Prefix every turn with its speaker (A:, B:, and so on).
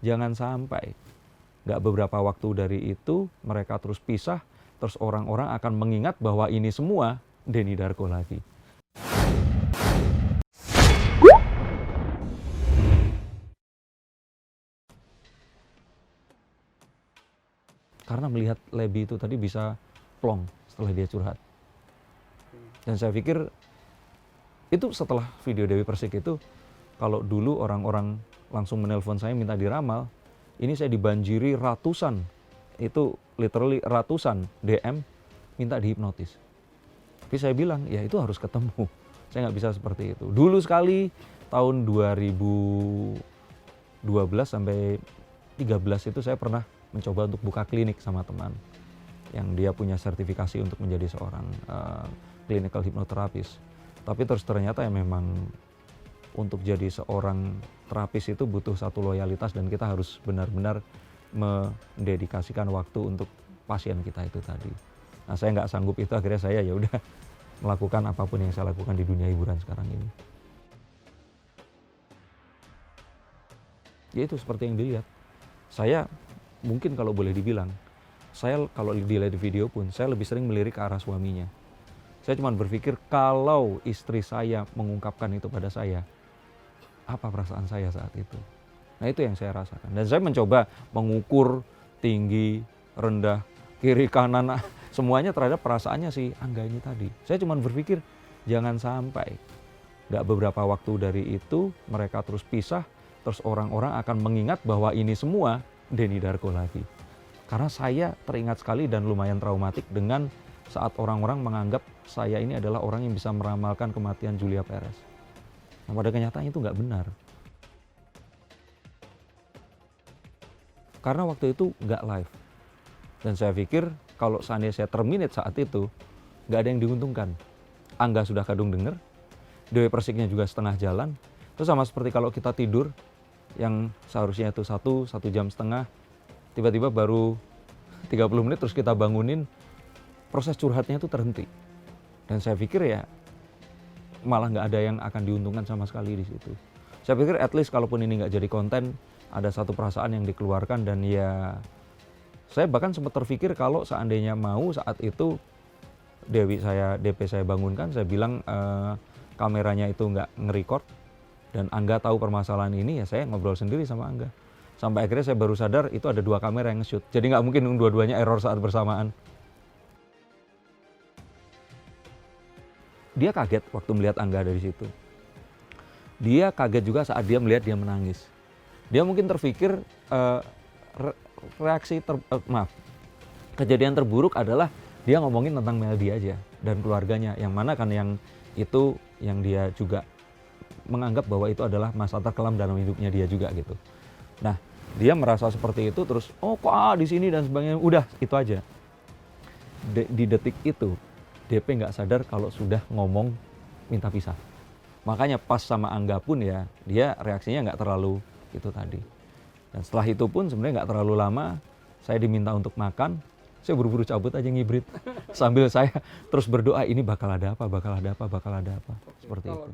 A: jangan sampai nggak beberapa waktu dari itu mereka terus pisah, terus orang-orang akan mengingat bahwa ini semua Denny Darko lagi. Karena melihat Lebi itu tadi bisa plong setelah dia curhat. Dan saya pikir itu setelah video Dewi Persik itu, kalau dulu orang-orang langsung menelpon saya minta diramal, ini saya dibanjiri ratusan, itu literally ratusan DM minta dihipnotis. Tapi saya bilang, ya itu harus ketemu. Saya nggak bisa seperti itu. Dulu sekali tahun 2012 sampai 13 itu saya pernah mencoba untuk buka klinik sama teman yang dia punya sertifikasi untuk menjadi seorang clinical hypnotherapist. Tapi terus ternyata ya memang untuk jadi seorang terapis itu butuh satu loyalitas dan kita harus benar-benar mendedikasikan waktu untuk pasien kita itu tadi. Nah, saya nggak sanggup itu, akhirnya saya ya udah melakukan apapun yang saya lakukan di dunia hiburan sekarang ini. Ya itu seperti yang dilihat. Saya mungkin kalau boleh dibilang, saya kalau dilihat di video pun, saya lebih sering melirik ke arah suaminya. Saya cuma berpikir kalau istri saya mengungkapkan itu pada saya, apa perasaan saya saat itu. Nah itu yang saya rasakan. Dan saya mencoba mengukur tinggi, rendah, kiri, kanan, semuanya terhadap perasaannya si Angga ini tadi. Saya cuma berpikir jangan sampai nggak beberapa waktu dari itu mereka terus pisah, terus orang-orang akan mengingat bahwa ini semua Denny Darko lagi. Karena saya teringat sekali dan lumayan traumatik dengan saat orang-orang menganggap saya ini adalah orang yang bisa meramalkan kematian Julia Perez. Nah, pada kenyataannya itu nggak benar. Karena waktu itu nggak live. Dan saya pikir kalau seandainya saya terminate saat itu, nggak ada yang diuntungkan. Angga sudah kadung denger, Dewi Persiknya juga setengah jalan. Itu sama seperti kalau kita tidur, yang seharusnya itu satu jam setengah, tiba-tiba baru 30 menit terus kita bangunin, proses curhatnya itu terhenti. Dan saya pikir ya malah nggak ada yang akan diuntungkan sama sekali di situ. Saya pikir at least kalaupun ini nggak jadi konten, ada satu perasaan yang dikeluarkan. Dan ya saya bahkan sempat terpikir kalau seandainya mau saat itu DP saya bangunkan, saya bilang kameranya itu nggak nge-record dan Angga tahu permasalahan ini, ya saya ngobrol sendiri sama Angga. Sampai akhirnya saya baru sadar itu ada 2 kamera yang nge-shoot. Jadi nggak mungkin dua-duanya error saat bersamaan. Dia kaget waktu melihat Angga ada di situ. Dia kaget juga saat dia melihat dia menangis. Dia mungkin terpikir kejadian terburuk adalah dia ngomongin tentang Meldi aja dan keluarganya. Yang mana kan yang itu yang dia juga menganggap bahwa itu adalah masa terkelam dalam hidupnya dia juga gitu. Nah, dia merasa seperti itu terus, oh kok di sini dan sebagainya, udah itu aja. Di detik itu, DP nggak sadar kalau sudah ngomong minta pisah. Makanya pas sama Angga pun ya, dia reaksinya nggak terlalu itu tadi. Dan setelah itu pun sebenarnya nggak terlalu lama, saya diminta untuk makan, saya buru-buru cabut aja ngibrit. Sambil saya terus berdoa, ini bakal ada apa, seperti itu.